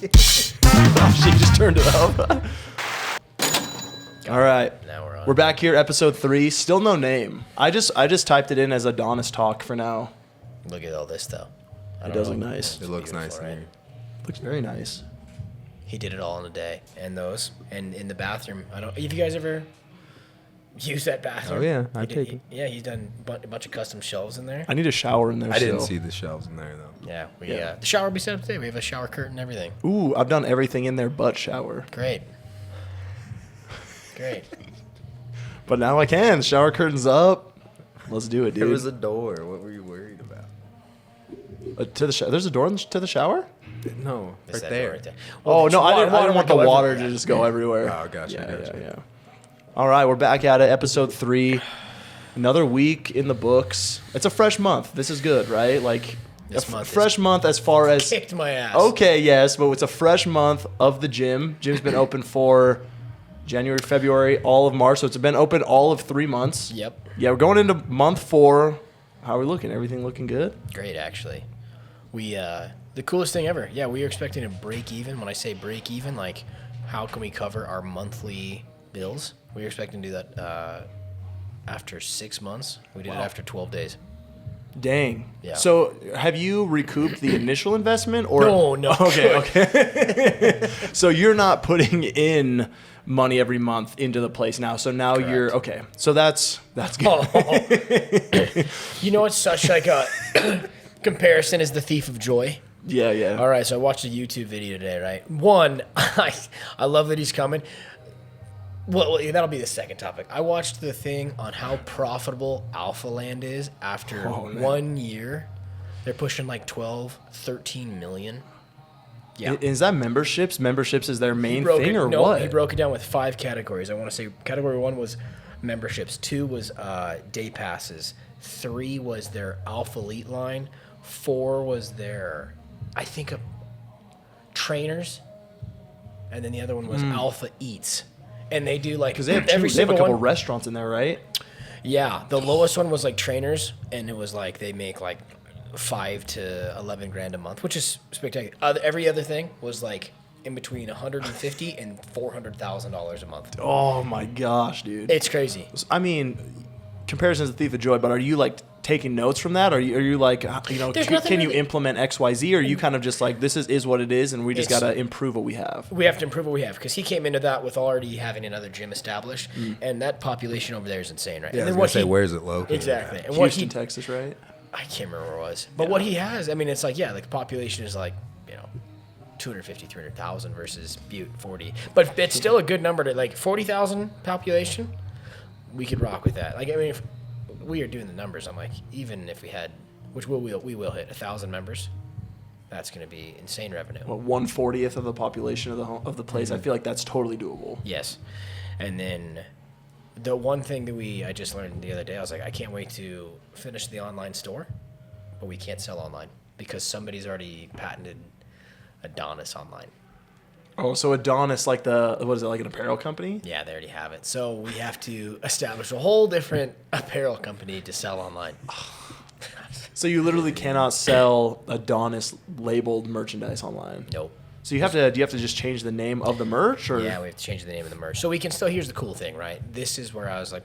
Oh, she just turned it up. All right. Now we're on. We're back here, episode 3. Still no name. I just typed it in as Adonis Talk for now. Look at all this, though. It does look nice. It looks nice. Right? Looks very nice. He did it all in a day. And those. And in the bathroom. Have you guys ever used that bathroom? Oh, yeah. I've taken. Yeah, he's done a bunch of custom shelves in there. I need a shower in there. I didn't still. see the shelves in there, though. Yeah, the shower will be set up today. We have a shower curtain and everything. Ooh, I've done everything in there but shower. Great. But now I can. Shower curtain's up. Let's do it, dude. There was a door. What were you worried about? To the there's a door to the shower? No, There's right that door there. right there. Oh, no, I didn't want the water everywhere. to just go everywhere. Oh, gotcha. Yeah. All right, we're back at it, episode 3. Another week in the books. It's a fresh month. This is good, right? Like, This month fresh month as far as... Kicked my ass. Okay, yes, but it's a fresh month of the gym. Gym's been open for January, February, all of March, so it's been open all of 3 months. Yep. Yeah, we're going into month 4. How are we looking? Everything looking good? Great, actually. We the coolest thing ever. Yeah, we were expecting to break even. When I say break even, like how can we cover our monthly bills? We were expecting to do that after 6 months. We did it after 12 days. Dang. Yeah. So have you recouped the initial investment? Or No. Okay. So you're not putting in money every month into the place now. So now Correct. you're okay. So that's good. Oh. You know what's such like a comparison is the thief of joy. Yeah. All right, so I watched a YouTube video today, right? One, I love that he's coming. Well, that'll be the second topic. I watched the thing on how profitable Alpha Land is after 1 year. They're pushing like 12, 13 million. Yeah. Is that memberships? Memberships is their main Broke thing it- or no, what? He broke it down with 5 categories. I want to say category 1 was memberships. 2 was day passes. 3 was their Alpha Elite line. 4 was their, I think, trainers. And then the other one was Alpha Eats. And they do like Because they have every they have a single couple one. restaurants in there, right? Yeah, the lowest one was like trainers, and it was like they make like 5 to 11 grand a month, which is spectacular. Every other thing was like in between 150 and $400,000 a month. Oh my gosh, dude. It's crazy. I mean, comparison's a thief of joy, but are you like taking notes from that? Are you like, There's can nothing you really- implement XYZ? Or are you kind of just like, this is what it is, and we just It's- got to improve what we have? We have to improve what we have because he came into that with already having another gym established, and that population over there is insane, right? Yeah, and I was going to say, where's it located? Exactly. And what Houston, he, Texas, right? I can't remember where it was, but what he has, I mean, it's like, yeah, like the population is like, 250, 300,000 versus Butte 40, but it's still a good number to like 40,000 population. We could rock with that. Like, I mean, if we are doing the numbers, I'm like, even if we had, which we will hit 1,000 members, that's going to be insane revenue. Well, 1/40th of the population of the place. I feel like that's totally doable. Yes. And then the one thing that I just learned the other day, I was like, I can't wait to finish the online store, but we can't sell online because somebody's already patented Adonis online. Oh, so Adonis, like what is it, like an apparel company? Yeah, they already have it. So we have to establish a whole different apparel company to sell online. So you literally cannot sell Adonis labeled merchandise online. Nope. So do you have to just change the name of the merch, or? Yeah, we have to change the name of the merch. So we can still, here's the cool thing, right? This is where I was like,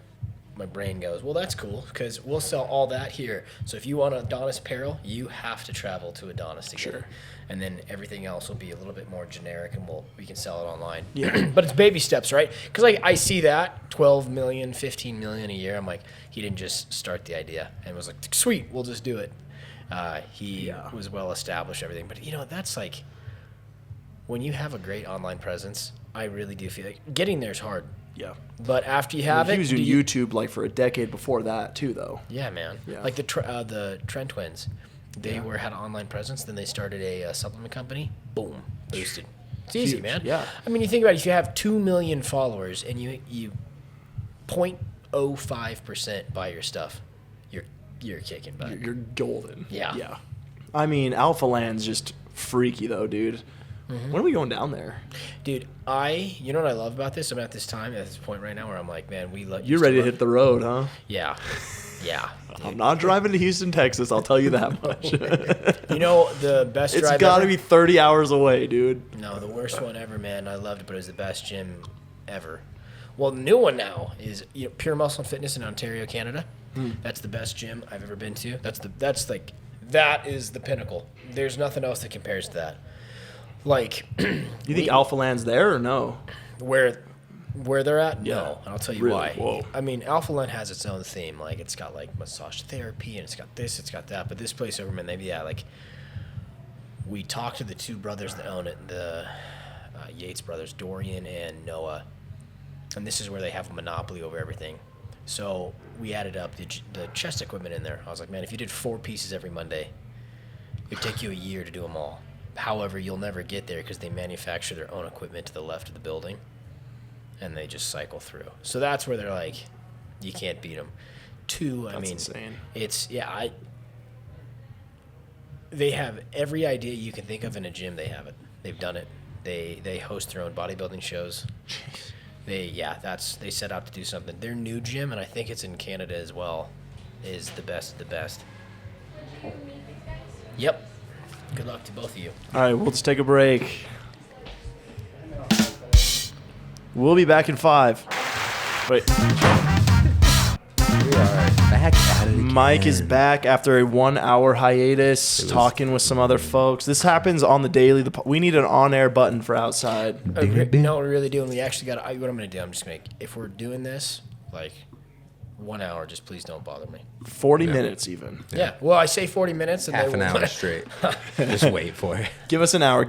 my brain goes, well, that's cool because we'll sell all that here. So if you want Adonis apparel, you have to travel to Adonis to get it. And then everything else will be a little bit more generic and we can sell it online. Yeah. But it's baby steps, right? Because like I see that 12 million, 15 million a year. I'm like, he didn't just start the idea and was like, sweet, we'll just do it. He was well established, everything. But that's like, when you have a great online presence, I really do feel like getting there is hard. Yeah. But after you have He it, was doing YouTube like for a decade before that too, though. yeah, man. Yeah. Like the Trent twins, they had an online presence. Then they started a supplement company. Boom, boosted. It's easy, Huge, man. yeah. I mean, you think about it. If you have 2 million followers and you 0.05% buy your stuff, you're kicking butt. You're golden. Yeah. Yeah. I mean, Alpha Land's just freaky though, dude. When are we going down there? Dude, you know what I love about this? I'm at this point right now where I'm like, man, You're ready to hit the road, huh? Yeah. Yeah. I'm not driving to Houston, Texas. I'll tell you that much. You know, the best drive It's got to be 30 hours away, dude. No, the worst one ever, man. I loved it, but it was the best gym ever. Well, the new one now is Pure Muscle and Fitness in Ontario, Canada. That's the best gym I've ever been to. That is the pinnacle. There's nothing else that compares to that. Like, you think Alpha Land's there or no? Where they're at? Yeah. No. And I'll tell you Really? why. Whoa. I mean, Alpha Land has its own theme. Like, it's got like massage therapy and it's got this, it's got that. But this place over, man, we talked to the two brothers that own it, the Yates brothers, Dorian and Noah. And this is where they have a monopoly over everything. So we added up the chest equipment in there. I was like, man, if you did 4 pieces every Monday, it would take you a year to do them all. However, you'll never get there because they manufacture their own equipment to the left of the building, and they just cycle through. So that's where they're like, you can't beat them. 2, That's insane. They have every idea you can think of in a gym. They have it. They've done it. They host their own bodybuilding shows. Jeez. They set out to do something. Their new gym, and I think it's in Canada as well, is the best of the best. Yep. Good luck to both of you. All right, we'll just take a break. We'll be back in 5. Wait. We are back at it again. Mike is back after a 1-hour hiatus, talking with some other folks. This happens on the daily. We need an on-air button for outside. No, we really do. And we actually got what I'm going to do, I'm just going to, if we're doing this, like 1 hour, just please don't bother me. 40 minutes even. Yeah. Well, I say 40 minutes. And Half an hour straight. Just wait for it. Give us an hour.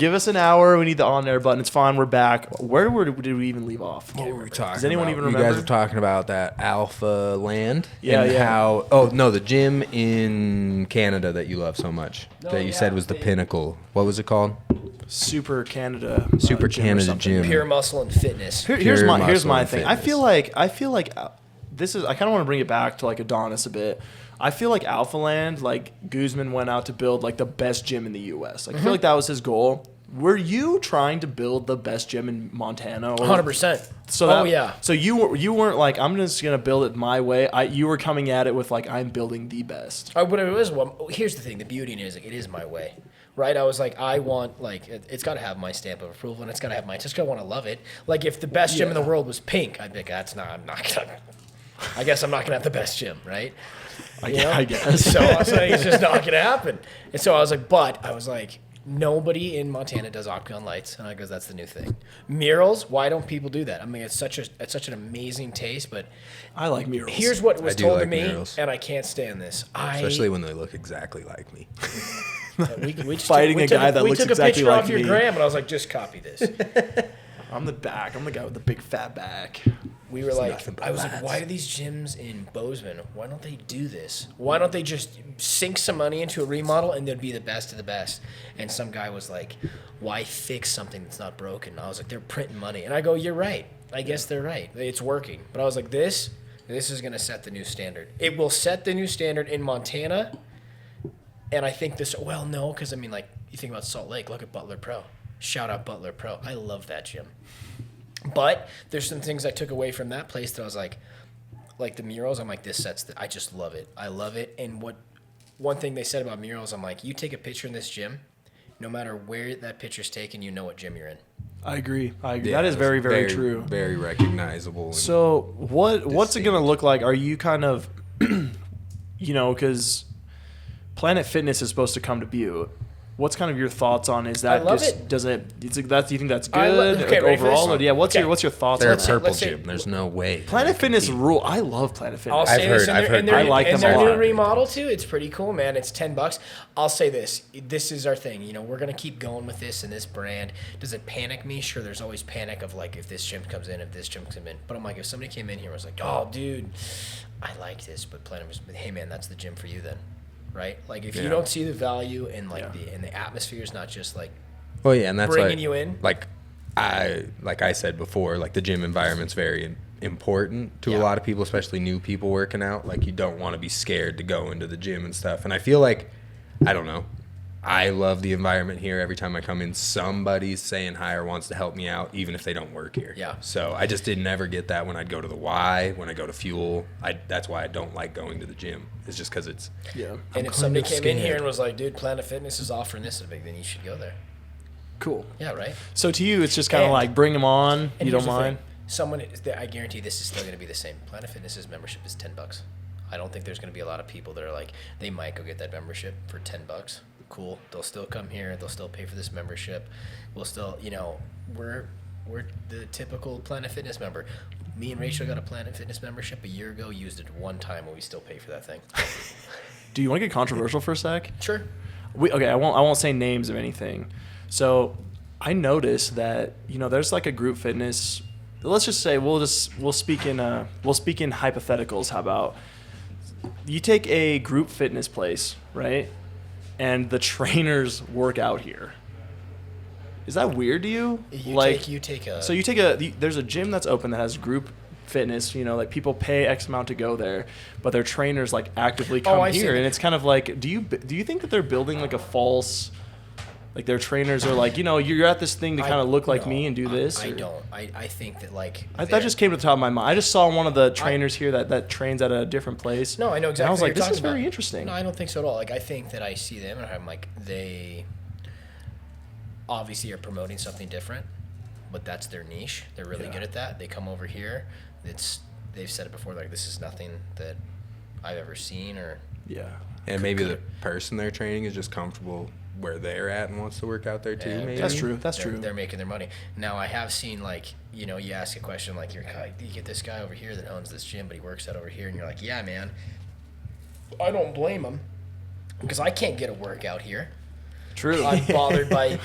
We need the on-air button. It's fine. We're back. Did we even leave off? What were we talking Does anyone about? even You remember? guys were talking about that Alpha Land. Yeah, and yeah. How? Oh no, the gym in Canada that you love so much. That you said was the pinnacle. What was it called? Super Canada. Super gym or Canada something. Gym. Pure Muscle and Fitness. Here's my muscle and thing. fitness. I feel like this is. I kind of want to bring it back to like Adonis a bit. I feel like Alpha Land, like Guzman went out to build like the best gym in the U.S. Like, I feel like that was his goal. Were you trying to build the best gym in Montana? 100%. So yeah. So you weren't like, I'm just gonna build it my way. You were coming at it with like, I'm building the best. What it was, here's the thing. The beauty is it is my way. Right? I was like, I want, like, it's got to have my stamp of approval, and it's got to have my, just got to want to love it. Like, if the best gym in the world was pink, I'd be like, I guess I'm not going to have the best gym, right? I guess. So I was like, it's just not going to happen. And so I was like, nobody in Montana does octagon lights, and I goes, that's the new thing. Murals, why don't people do that? I mean, it's such an amazing taste, but I like murals. here's what was I do told to like me, murals. and I can't stand this. Especially when they look exactly like me. We just Fighting a guy that looks exactly We took a picture like off your me. gram, and I was like, just copy this. I'm the back. I'm the guy with the big fat back. We were like, nothing but I was like, lads. why do these gyms in Bozeman, why don't they do this? Why don't they just sink some money into a remodel and they'd be the best of the best? And some guy was like, why fix something that's not broken? And I was like, they're printing money. And I go, you're right. I guess they're right. It's working. But I was like, this is going to set the new standard. It will set the new standard in Montana. And I think this, well, no, because I mean, like, you think about Salt Lake, look at Butler Pro. Shout out Butler Pro. I love that gym. But there's some things I took away from that place that I was like the murals, I'm like, I just love it. I love it. And one thing they said about murals, I'm like, you take a picture in this gym, no matter where that picture's taken, you know what gym you're in. I agree. Yeah, that is very, very true. Very recognizable. So what's it going to look like? Are you kind of, because Planet Fitness is supposed to come to Butte. What's kind of your thoughts on? Is that I love just it. Do you think that's good okay, ready for this? overall? Or, yeah. What's your thoughts They're on a that? purple Let's say- gym. There's no way. Planet Fitness rule. I love Planet Fitness. I'll say this, I've heard. I like them their a lot. new remodel too. It's pretty cool, man. It's $10. I'll say this. This is our thing. We're gonna keep going with this and this brand. Does it panic me? Sure. There's always panic of like if this gym comes in, if this gym comes in. But I'm like, if somebody came in here and was like, oh, dude, I like this, but Planet was, hey, man, that's the gym for you then, right? Like if you don't see the value in the atmosphere is not just like. Oh yeah, and that's bringing like, you in. Like I said before, like the gym environment's very important to a lot of people, especially new people working out. Like you don't want to be scared to go into the gym and stuff. And I feel like, I don't know, I love the environment here. Every time I come in, somebody's saying hi or wants to help me out, even if they don't work here. Yeah. So I just didn't ever get that when I'd go to the Y, when I go to Fuel. That's why I don't like going to the gym. It's just because it's... Yeah. And if somebody came in here and was like, dude, Planet Fitness is offering this, then you should go there. Cool. Yeah, right? So to you, it's just kind of like bring them on. You don't mind? I guarantee this is still going to be the same. Planet Fitness's membership is $10. I don't think there's going to be a lot of people that are like, they might go get that membership for $10. Cool. They'll still come here. They'll still pay for this membership. We'll still, we're the typical Planet Fitness member. Me and Rachel got a Planet Fitness membership a year ago, used it one time, and we still pay for that thing. Do you want to get controversial for a sec? Sure. I won't say names of anything. So I noticed that, there's like a group fitness. Let's just say we'll speak in hypotheticals. How about you take a group fitness place, right? And the trainers work out here. Is that weird to you? There's a gym that's open that has group fitness, like people pay X amount to go there, but their trainers like actively come here. And it's kind of like, do you think that they're building like a false, like their trainers are like, you're at this thing to kind of look like me and do this? I don't. I think that like... that just came to the top of my mind. I just saw one of the trainers here that trains at a different place. No, I know exactly. And I was like, this is very interesting. No, I don't think so at all. Like, I think that I see them and I'm like, they obviously are promoting something different, but that's their niche. They're really good at that. They come over here. They've said it before, like, this is nothing that I've ever seen or... Yeah. And maybe the person they're training is just comfortable where they're at and wants to work out there too. Yeah, maybe that's true. They're making their money. Now I have seen like, you ask a question like, you get this guy over here that owns this gym, but he works out over here, and you're like, yeah, man. I don't blame him because I can't get a workout here. True. I'm bothered by,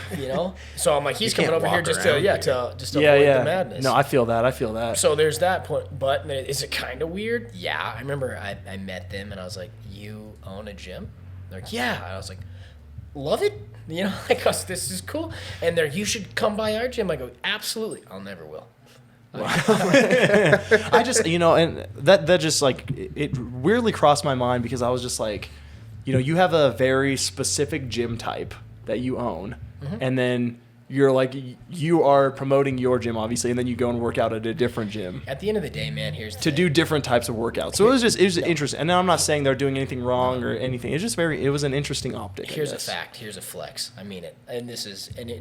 So I'm like, he's coming over here just to avoid the madness. No, I feel that. So there's that point. But is it kind of weird? Yeah. I remember I met them and I was like, you own a gym? They're like, yeah. And I was like, love it. This is cool. And you should come by our gym. I go, absolutely. I'll never will. I just, and that just like, it weirdly crossed my mind because I was just like, you have a very specific gym type that you own, and then you're like, you are promoting your gym, obviously, and then you go and work out at a different gym. At the end of the day, man, to do different types of workouts. So it was interesting. And now I'm not saying they're doing anything wrong or anything. It's just it was an interesting optic. Here's a fact. Here's a flex. I mean it. And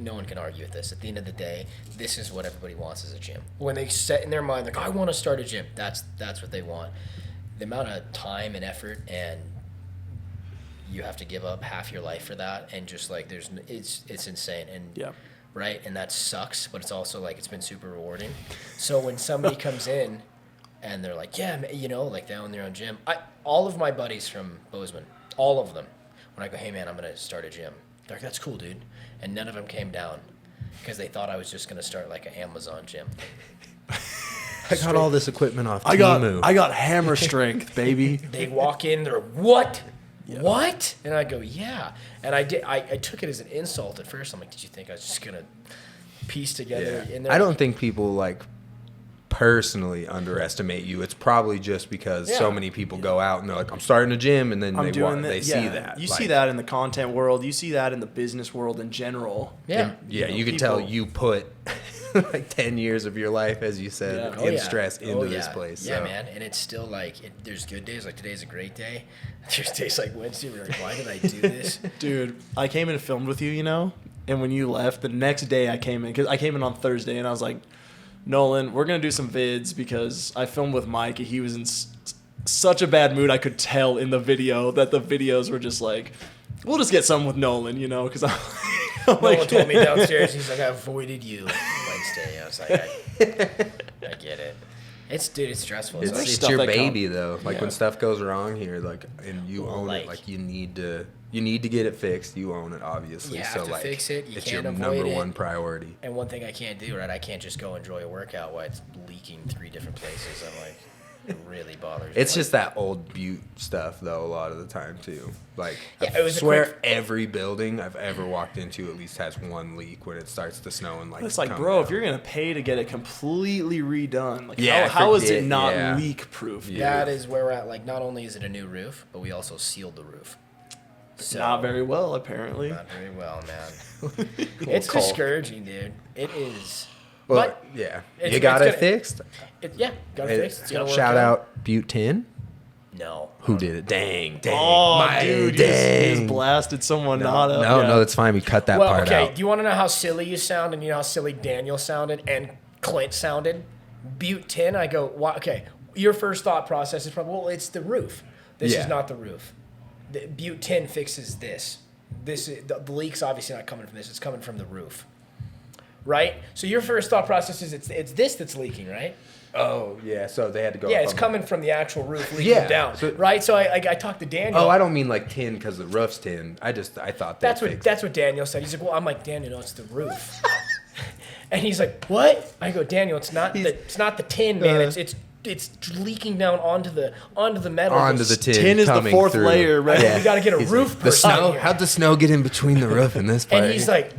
no one can argue with this. At the end of the day, this is what everybody wants as a gym. When they set in their mind, like, I want to start a gym, that's what they want. The amount of time and effort and you have to give up half your life for that, and just like it's insane. And yeah. Right, and that sucks, but it's also like it's been super rewarding. So when somebody comes in and they're like, yeah, like they own their own gym. All of my buddies from Bozeman, all of them, when I go, hey man, I'm gonna start a gym, they're like, that's cool, dude. And none of them came down because they thought I was just gonna start like an Amazon gym. I got all this equipment off Temu. I got hammer strength, baby. They walk in, they're what? Yeah. What? And I go, yeah. And I did. I took it as an insult at first. I'm like, did you think I was just gonna piece together? Yeah. I don't think people like personally underestimate you. It's probably just because so many people go out and they're like, I'm starting a gym, and then they see that. You see that in the content world. You see that in the business world in general. Yeah. You can tell you put like 10 years of your life, as you said, in stress into this place. Yeah, man. And it's still like, there's good days. Like today's a great day. There's days like Wednesday where like, why did I do this? Dude, I came in and filmed with you, and when you left, the next day I came in, because I came in on Thursday, and I was like, Nolan, we're going to do some vids, because I filmed with Mike, and he was in such a bad mood. I could tell in the video that the videos were just like, we'll just get some with Nolan, because I'm Nolan told me downstairs, he's like, I avoided you Wednesday. I was like, I get it. It's stressful. It's your baby though. Like when stuff goes wrong here, like, and you own it, like you need to get it fixed. You own it, obviously. You have to fix it. You it's can't your avoid number one priority. And one thing I can't do, right? I can't just go enjoy a workout while it's leaking 3 different places. I'm like, it really bothers me. It's just that old Butte stuff, though, a lot of the time, too. Like, I swear every building I've ever walked into at least has one leak when it starts to snow. And, like, it's like, bro, if you're going to pay to get it completely redone, like, yeah, how is it not leak-proof? Yeah. That is where we're at. Like, not only is it a new roof, but we also sealed the roof. So, Not very well, apparently. Not very well, man. It's discouraging, dude. It is. Well, but yeah. You got it fixed? Got it fixed. It's gonna work Shout out Butte 10. No. Who did it? Dang. Oh, dude, you just blasted someone not up. No, that's fine. We cut that part out. Do you want to know how silly you sound, and you know how silly Daniel sounded and Clint sounded? Butte 10, I go, okay, your first thought process is probably, well, it's the roof. This is not the roof. The Butte 10 fixes this. The leak's obviously not coming from this. It's coming from the roof. Right? So your first thought process is it's this that's leaking, right? Oh, yeah. So they had to go. Yeah, it's coming from the actual roof leaking down. So, right? So I talked to Daniel. Oh, I don't mean like tin because the roof's tin. I thought that's what Daniel said. He's like, well, I'm like, Daniel, no, it's the roof. And he's like, what? I go, Daniel, it's not the tin, man. It's leaking down onto the metal. Onto the tin. Tin is the fourth layer, right? Yeah. We got to get a roof person. How'd the snow get in between the roof and this part? And he's like,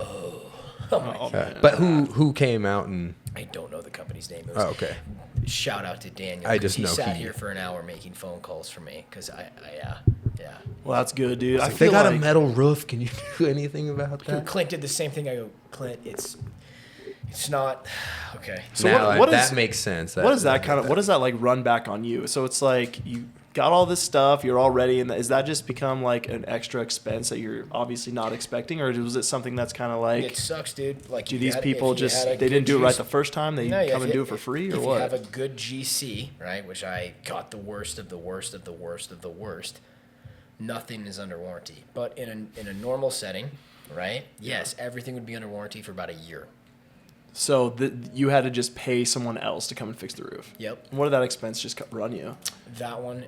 But who came out and? I don't know the company's name. Oh, okay. Shout out to Daniel. I just he know sat here for an hour making phone calls for me because yeah. Well, that's good, dude. I They feel got like a metal roof. Can you do anything about that? Clint did the same thing. I go, Clint, it's not okay. So now, that makes sense. What is that kind of? What does that like run back on you? So it's like you got all this stuff, you're all ready, and is that just become like an extra expense that you're obviously not expecting, or was it something that's kind of like? It sucks, dude. Like, do these people just they didn't do it right the first time? They come and do it for free, or what? If you have a good GC, right, which I got the worst of the worst of the worst of the worst, nothing is under warranty. But in a normal setting, right? Yes, everything would be under warranty for about a year. So you had to just pay someone else to come and fix the roof. Yep. What did that expense just run you? That one,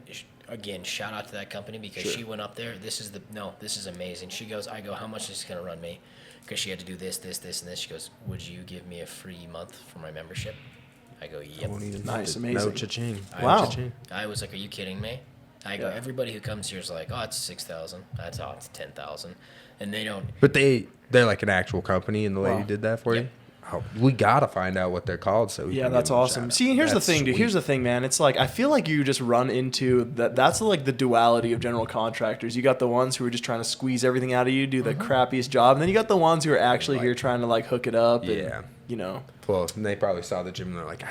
again, shout out to that company because she went up there. This is amazing. She goes, I go, how much is this going to run me? Because she had to do this, and this. She goes, would you give me a free month for my membership? I go, yep. Nice, amazing. No cha-ching. Wow. I was like, are you kidding me? I go, everybody who comes here is like, oh, it's $6,000. It's 10,000, and they don't. But they're like an actual company, and the lady did that for you. Oh, we gotta find out what they're called. So that's awesome. See, here's the thing, dude. Here's the thing, man. It's like I feel like you just run into that. That's like the duality of general contractors. You got the ones who are just trying to squeeze everything out of you, do the crappiest job, and then you got the ones who are actually here trying to like hook it up. Yeah. And, Well, and they probably saw the gym and they're like,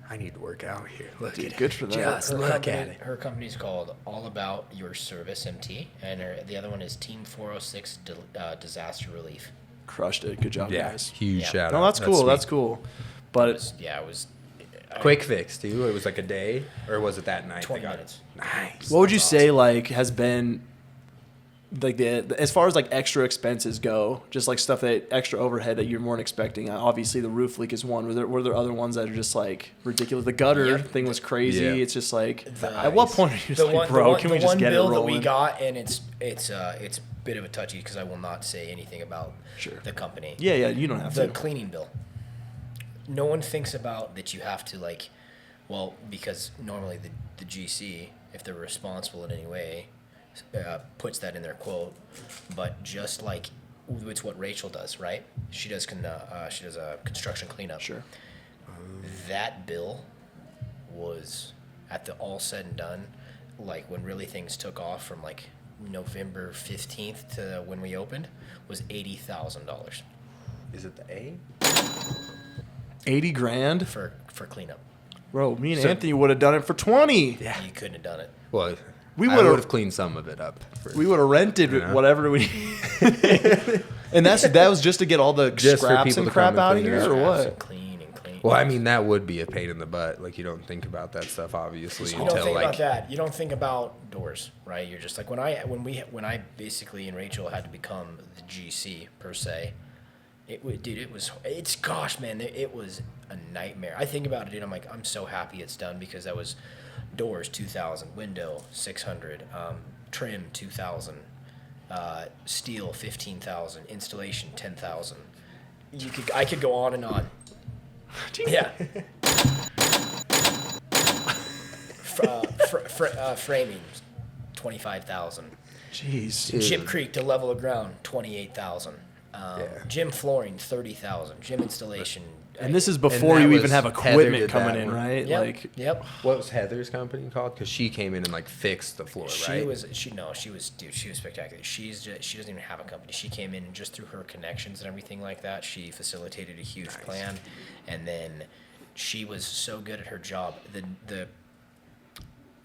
I need to work out here. Look at it. Good for them. Just look at it. Her company's called All About Your Service MT, and the other one is Team 406 Disaster Relief. Crushed it. Good job, guys. Huge shout out. No, that's cool. That's cool. But it was quick fix too. It was like a day, or was it that night? 20 minutes. Nice. What would you say like has been like the as far as like extra expenses go, just like stuff that extra overhead that you weren't expecting? Obviously, the roof leak is one. Were there other ones that are just like ridiculous? The gutter thing was crazy. Yeah. It's just like at what point are you just like, bro? Can we just get it rolling? The one bill that we got, and it's a bit of a touchy because I will not say anything about the company. Yeah, you don't have the to. Cleaning bill. No one thinks about that you have to like, well, because normally the GC, if they're responsible in any way, puts that in their quote, but just like it's what Rachel does, right? She does a construction cleanup. Sure. That bill was at the all said and done, like when really things took off from like November 15th to when we opened, was $80,000. Is it the A? 80 grand for cleanup. Bro, me and Anthony would have done it for 20. Yeah, you couldn't have done it. Well, we would have cleaned some of it up. We would have rented whatever we. And that was just to get all the scraps and crap out of here, or what? Clean. Well, I mean, that would be a pain in the butt. Like, you don't think about that stuff, obviously, You don't think about that. You don't think about doors, right? You're just like when I basically and Rachel had to become the GC per se. It was a nightmare. I think about it, dude. I'm like, I'm so happy it's done because that was doors 2,000, window 600, trim 2,000, steel 15,000, installation 10,000. I could go on and on. Yeah. Framing, 25,000. Jeez. Chip Creek to level of ground, 28,000. Gym flooring, 30,000. Gym installation. And this is before you even have equipment coming in, right? Yep. Yep. What was Heather's company called? Because she came in and like fixed the floor, right? She was spectacular. She doesn't even have a company. She came in and just through her connections and everything like that, she facilitated a huge plan, and then she was so good at her job.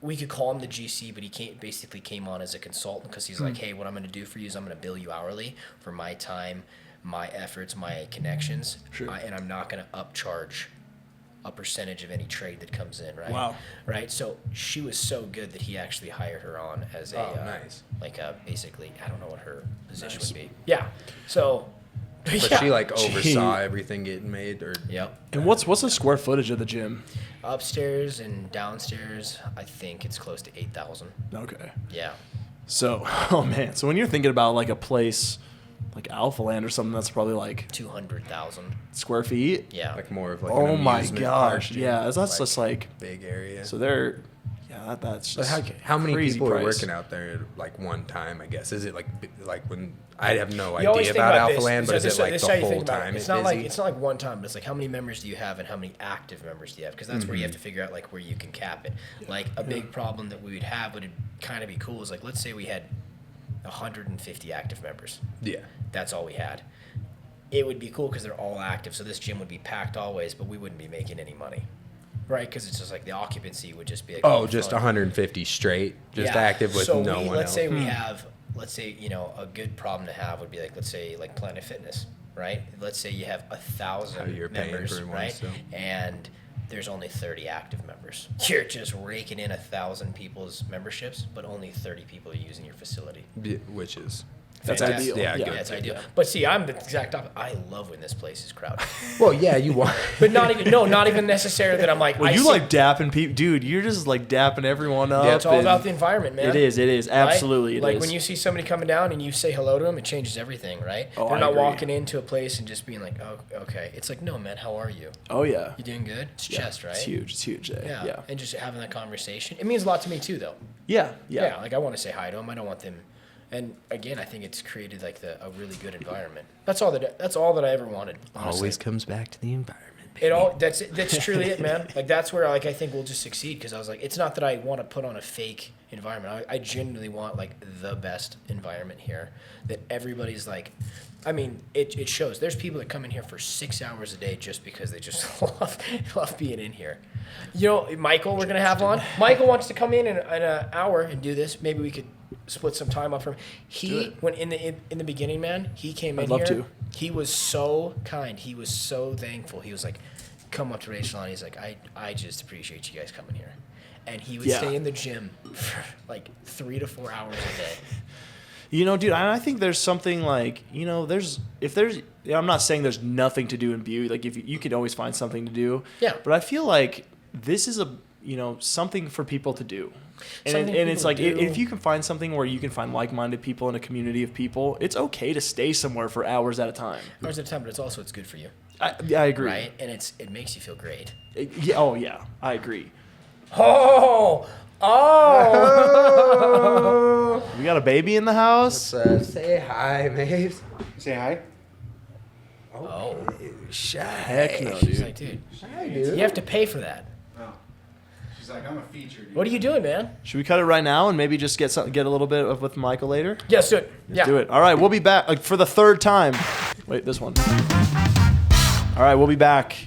We could call him the GC, but he basically came on as a consultant because he's like, hey, what I'm going to do for you is I'm going to bill you hourly for my time, my efforts, my connections, and I'm not going to upcharge a percentage of any trade that comes in, right? Wow. Right? So she was so good that he actually hired her on as basically, I don't know what her position would be. Yeah. So... But she like oversaw everything getting made, or And what's the square footage of the gym? Upstairs and downstairs, I think it's close to 8,000. Okay. Yeah. So, oh man, so when you're thinking about like a place like Alpha Land or something, that's probably like 200,000 square feet. Yeah. like more of like Oh an my amusement gosh, park gym, yeah, that's just like big area. So they're, that's just how many crazy people price. are working out there at like one time? I guess is it like when I have no You always idea think about about Alpha Land, but is it like the whole time? It's not like one time, but it's like how many members do you have and how many active members do you have? Because that's where you have to figure out like where you can cap it. Like a big problem that we would have would kind of be cool is like let's say we had 150 active members. Yeah, that's all we had. It would be cool because they're all active, so this gym would be packed always, but we wouldn't be making any money. Right, because it's just like the occupancy would just be like just 150 straight, just active with no one else. Let's say we have, a good problem to have would be like, let's say like Planet Fitness, right? Let's say you have 1,000 members, right? Still. And there's only 30 active members. You're just raking in 1,000 people's memberships, but only 30 people are using your facility. Which is... That's fantastic. ideal. Yeah, that's ideal. But see, I'm the exact opposite. I love when this place is crowded. Well, yeah, you want, but not even necessarily that I'm like. Well, like dapping people, dude. You're just like dapping everyone up. Yeah, it's all about the environment, man. It is absolutely. Right? Like when you see somebody coming down and you say hello to them, it changes everything, right? Oh, They're not walking into a place and just being like, oh, okay. It's like, no, man, how are you? Oh yeah. You doing good? It's chest, right? It's huge. It's huge. Yeah. And just having that conversation, it means a lot to me too, though. Yeah. Like I want to say hi to them. I don't want them. And again, I think it's created like a really good environment. That's all that I ever wanted. Honestly. Always comes back to the environment. Baby. That's truly it, man. Like that's where like I think we'll just succeed because I was like, it's not that I want to put on a fake environment. I genuinely want like the best environment here. That everybody's like, I mean, it shows. There's people that come in here for 6 hours a day just because they just love being in here. You know, Michael, we're gonna have on. Michael wants to come in an hour and do this. Maybe we could split some time up from when in the beginning, man, he came in I'd love here. to. He was so kind. He was so thankful. He was like, come up to Rachel and he's like, I just appreciate you guys coming here. And he would stay in the gym for like 3 to 4 hours a day. You know, dude, I think there's something like, I'm not saying there's nothing to do in Butte. Like, if you could always find something to do. Yeah. But I feel like this is something for people to do. And it's like, if you can find something where you can find like-minded people in a community of people, it's okay to stay somewhere for hours at a time. Hours at a time, but it's good for you. I agree. Right? And it makes you feel great. Yeah, I agree. Oh! We got a baby in the house. Say hi, Maves. Say hi. Oh. Shy. Heck no, She's dude. like, dude, Shy, dude. you have to pay for that. Oh. She's like, I'm a feature, dude. What are you doing, man? Should we cut it right now and maybe just get a little bit of with Michael later? Yeah, let's do it. Yeah. Do it. All right, we'll be back for the third time. Wait, this one. All right, we'll be back.